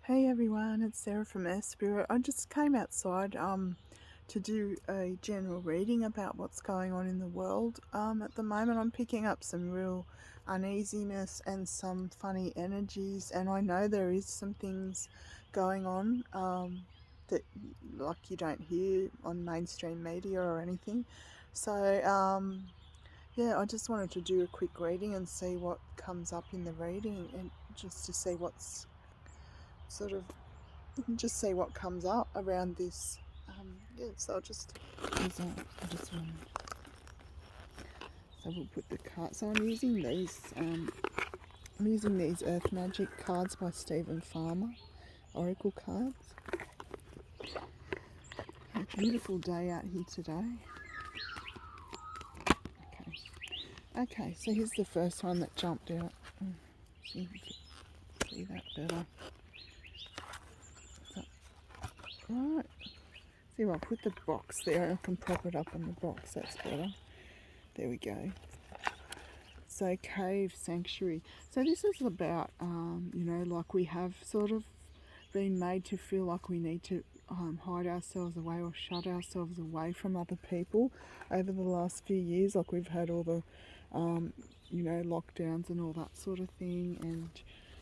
Hey everyone, it's Sarah from Air Spirit. I just came outside to do a general reading about what's going on in the world. At the moment, I'm picking up some real uneasiness and some funny energies, and I know there is some things going on that like you don't hear on mainstream media or anything. So yeah, I just wanted to do a quick reading and see what comes up in the reading, and just to see what's sort of just see what comes up around this. Yeah, so I'll just use I just want so we'll put the cards. So I'm using these Earth Magic cards by Stephen Farmer, Oracle cards. A beautiful day out here today. Okay, so here's the first one that jumped out. See if you can see that better. So, right. See if I put the box there, I can prop it up on the box, that's better. There we go. So cave sanctuary. So this is about, like we have sort of been made to feel like we need to hide ourselves away or shut ourselves away from other people over the last few years. Like we've had all the, lockdowns and all that sort of thing, and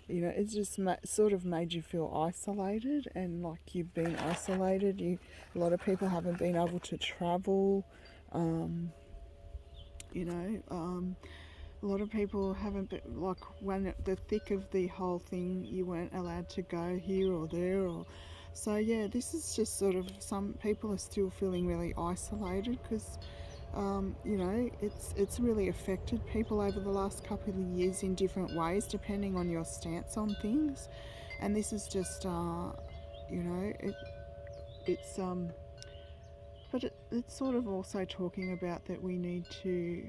it's just sort of made you feel isolated, and like you've been isolated. A lot of people haven't been able to travel. A lot of people haven't been, like when at the thick of the whole thing, you weren't allowed to go here or there, or so yeah. This is just sort of, some people are still feeling really isolated because it's really affected people over the last couple of years in different ways, depending on your stance on things. And this is just it's but it's sort of also talking about that we need to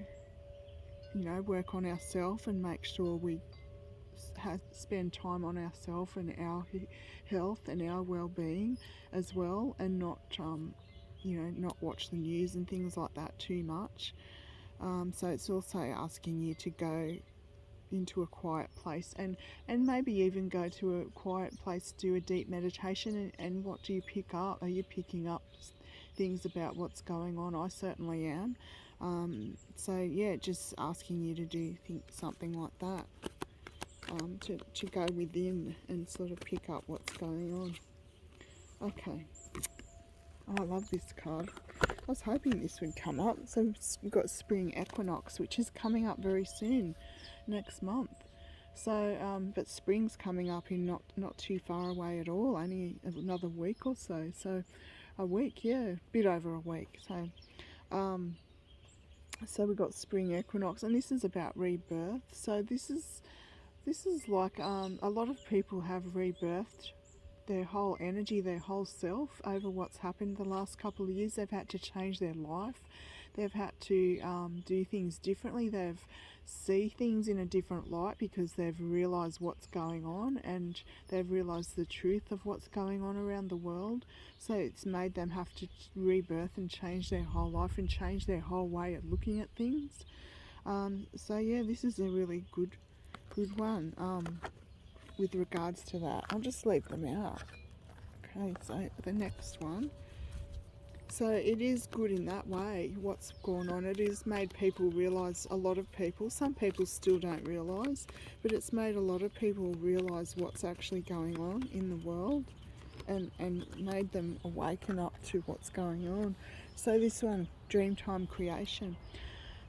work on ourselves and make sure we spend time on ourselves and our health and our well-being as well, and not not watch the news and things like that too much. So it's also asking you to go into a quiet place, and maybe even go to a quiet place, do a deep meditation, and what do you pick up? Are you picking up things about what's going on? I certainly am. So yeah, just asking you to think something like that, to go within and sort of pick up what's going on. Okay. Oh, I love this card. I was hoping this would come up. So we've got spring equinox, which is coming up very soon, next month. So, but spring's coming up in not too far away at all, only another week or so. So, a week, yeah, a bit over a week. So we've got spring equinox, and this is about rebirth. So this is like, a lot of people have rebirthed their whole energy, their whole self over what's happened the last couple of years. They've had to change their life. They've had to do things differently. They've see things in a different light because they've realised what's going on, and they've realised the truth of what's going on around the world. So it's made them have to rebirth and change their whole life and change their whole way of looking at things. So yeah, this is a really good one. With regards to that, I'll just leave them out. Okay, so the next one. So it is good in that way, what's gone on. It has made people realise, a lot of people, some people still don't realise, but it's made a lot of people realise what's actually going on in the world, and made them awaken up to what's going on. So this one, Dreamtime Creation.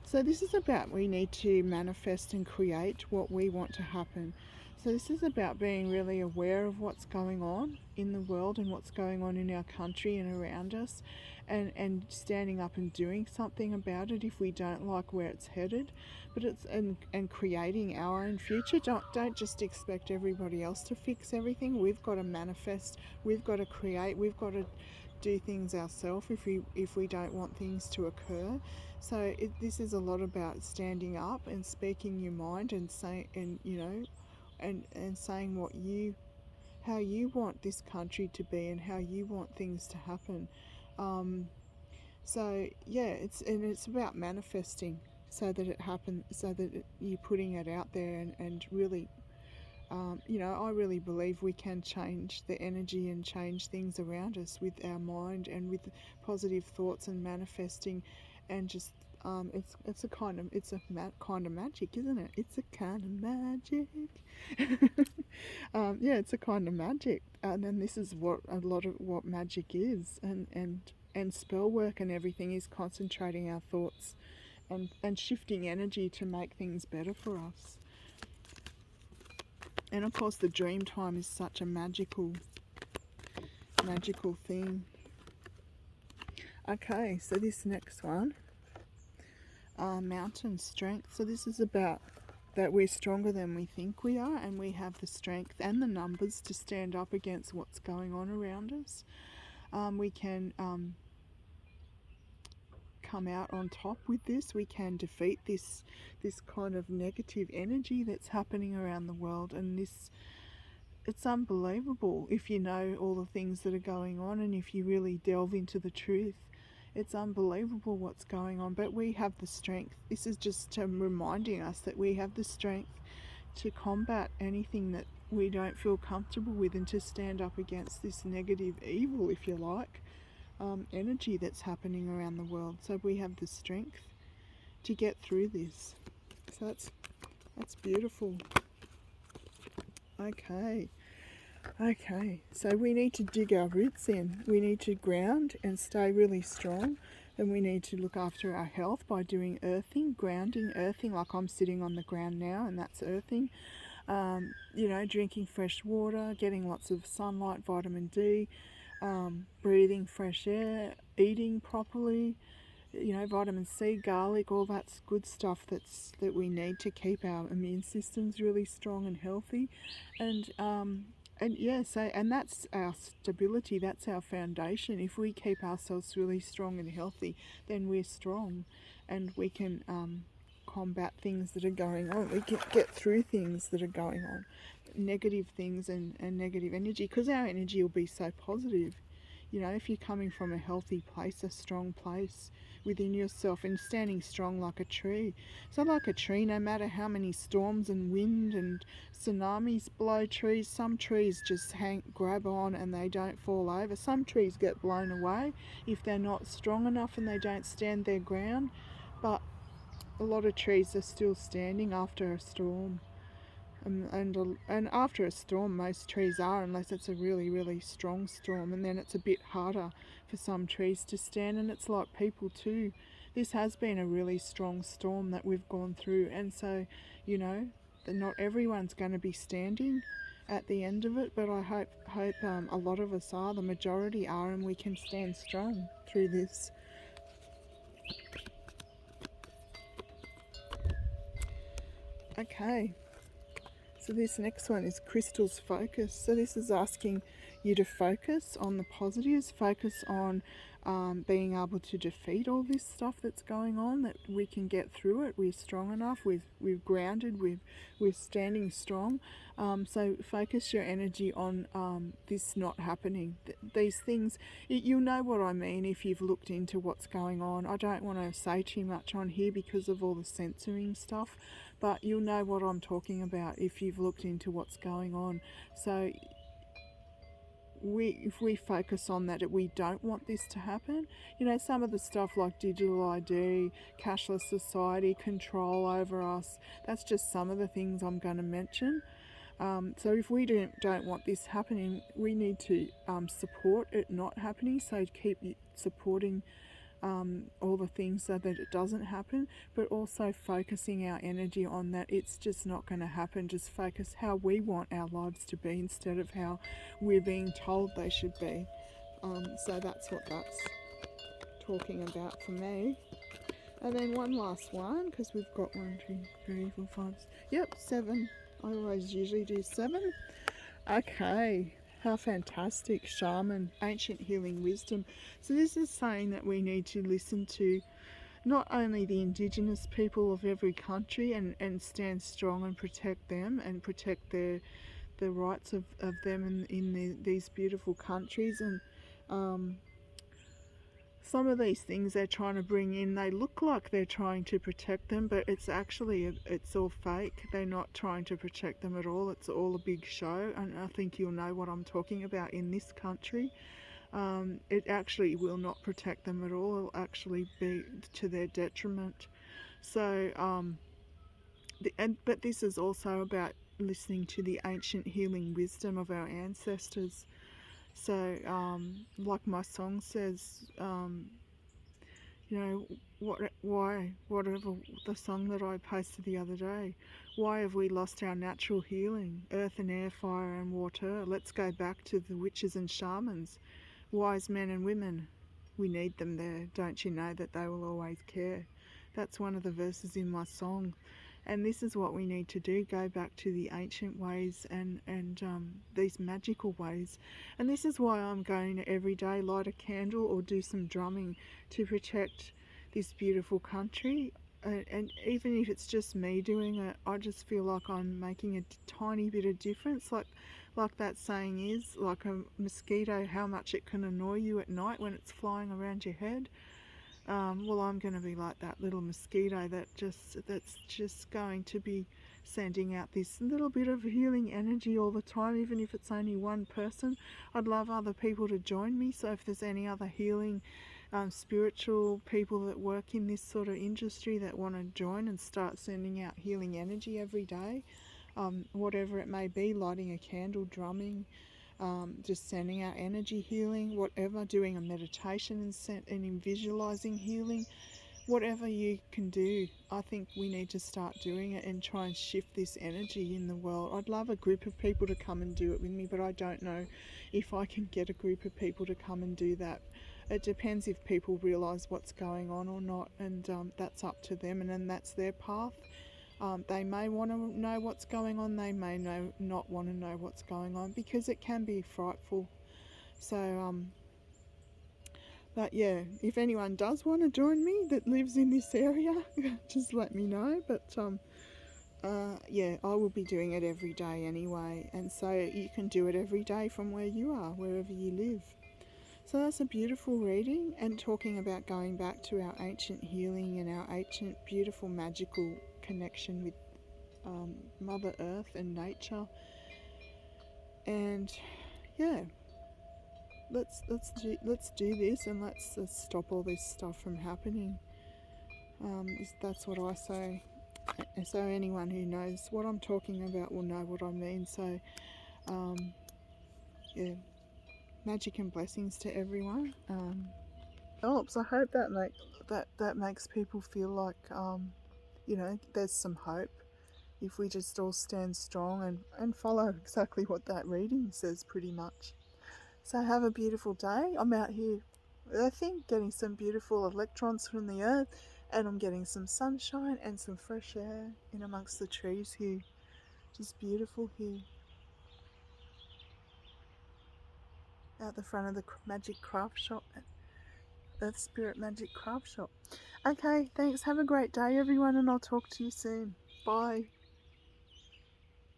So this is about, we need to manifest and create what we want to happen. So this is about being really aware of what's going on in the world and what's going on in our country and around us, and standing up and doing something about it if we don't like where it's headed. But it's and creating our own future. Don't just expect everybody else to fix everything. We've got to manifest, we've got to create, we've got to do things ourselves if we don't want things to occur. So this is a lot about standing up and speaking your mind, and saying, and saying how you want this country to be and how you want things to happen. So yeah, it's about manifesting so that it happens, so that you're putting it out there, and really you know, I really believe we can change the energy and change things around us with our mind and with positive thoughts and manifesting, and just it's a kind of kind of magic, isn't it? It's a kind of magic. Yeah, it's a kind of magic, and then this is what a lot of what magic is, and spell work and everything is concentrating our thoughts and shifting energy to make things better for us. And of course, the dream time is such a magical thing. Okay, so this next one, mountain strength. So this is about that we're stronger than we think we are, and we have the strength and the numbers to stand up against what's going on around us. We can come out on top with this. We can defeat this kind of negative energy that's happening around the world, and it's unbelievable if you know all the things that are going on, and if you really delve into the truth. It's unbelievable what's going on, but we have the strength. This is just reminding us that we have the strength to combat anything that we don't feel comfortable with, and to stand up against this negative evil, if you like, energy that's happening around the world. So we have the strength to get through this. So that's beautiful. Okay, so we need to dig our roots in. We need to ground and stay really strong, and we need to look after our health by doing earthing, grounding, earthing, like I'm sitting on the ground now, and that's earthing. You know, drinking fresh water, getting lots of sunlight, vitamin D, breathing fresh air, eating properly, you know, vitamin C, garlic, all that's good stuff that we need to keep our immune systems really strong and healthy. And yeah, so, and that's our stability, that's our foundation. If we keep ourselves really strong and healthy, then we're strong, and we can combat things that are going on. We can get through things that are going on, negative things and negative energy, because our energy will be so positive. You know, if you're coming from a healthy place, a strong place within yourself, and standing strong like a tree. So like a tree, no matter how many storms and wind and tsunamis blow trees, some trees just grab on and they don't fall over. Some trees get blown away if they're not strong enough and they don't stand their ground. But a lot of trees are still standing after a storm. And after a storm, most trees are, unless it's a really, really strong storm, and then it's a bit harder for some trees to stand. And it's like people too. This has been a really strong storm that we've gone through, and so, you know, that not everyone's going to be standing at the end of it, but I hope a lot of us are, the majority are, and we can stand strong through this. Okay. So this next one is crystals focus. So this is asking you to focus on the positives, focus on being able to defeat all this stuff that's going on, that we can get through it. We're strong enough, we've grounded, we're standing strong. So focus your energy on this not happening. These things, you'll know what I mean if you've looked into what's going on. I don't want to say too much on here because of all the censoring stuff, but you'll know what I'm talking about if you've looked into what's going on. So if we focus on that, we don't want this to happen. You know, some of the stuff like digital ID, cashless society, control over us, that's just some of the things I'm going to mention. So if we don't want this happening, we need to support it not happening. So keep supporting all the things so that it doesn't happen, but also focusing our energy on that it's just not going to happen. Just focus how we want our lives to be instead of how we're being told they should be. So that's what that's talking about for me. And then one last one, because we've got 1, 2, 3, 4, 5, yep, 7. I always usually do 7. Okay. How fantastic. Shaman, ancient healing wisdom. So this is saying that we need to listen to not only the indigenous people of every country and stand strong and protect them and protect the rights of them in these beautiful countries, and some of these things they're trying to bring in, they look like they're trying to protect them, but it's actually, it's all fake. They're not trying to protect them at all. It's all a big show, and I think you'll know what I'm talking about in this country. It actually will not protect them at all. It'll actually be to their detriment. So, but this is also about listening to the ancient healing wisdom of our ancestors. So, like my song says, you know, whatever the song that I posted the other day, why have we lost our natural healing? Earth and air, fire and water. Let's go back to the witches and shamans, wise men and women. We need them there. Don't you know that they will always care? That's one of the verses in my song. And this is what we need to do, go back to the ancient ways and these magical ways. And this is why I'm going to every day light a candle or do some drumming to protect this beautiful country. And even if it's just me doing it, I just feel like I'm making a tiny bit of difference. Like that saying is, like a mosquito, how much it can annoy you at night when it's flying around your head. Well, I'm going to be like that little mosquito that's just going to be sending out this little bit of healing energy all the time, even if it's only one person. I'd love other people to join me, so if there's any other healing spiritual people that work in this sort of industry that want to join and start sending out healing energy every day, whatever it may be, lighting a candle, drumming, just sending out energy healing, whatever, doing a meditation and in visualizing healing, whatever you can do. I think we need to start doing it and try and shift this energy in the world. I'd love a group of people to come and do it with me, but I don't know if I can get a group of people to come and do that. It depends if people realise what's going on or not, and that's up to them, and then that's their path. They may want to know what's going on, they may not want to know what's going on, because it can be frightful. So, but yeah, if anyone does want to join me that lives in this area, just let me know. But yeah, I will be doing it every day anyway, and so you can do it every day from where you are, wherever you live. So that's a beautiful reading, and talking about going back to our ancient healing and our ancient beautiful magical connection with Mother Earth and nature. And yeah, let's do this, and let's stop all this stuff from happening. That's what I say. And so anyone who knows what I'm talking about will know what I mean. So yeah, magic and blessings to everyone. Helps. I hope that makes people feel like you know, there's some hope if we just all stand strong and follow exactly what that reading says, pretty much. So have a beautiful day. I'm out here earthing, getting some beautiful electrons from the earth, and I'm getting some sunshine and some fresh air in amongst the trees here. Just beautiful here. Out the front of the Magic Craft Shop, Earth Spirit Magic Craft Shop. Okay, thanks. Have a great day, everyone, and I'll talk to you soon. Bye.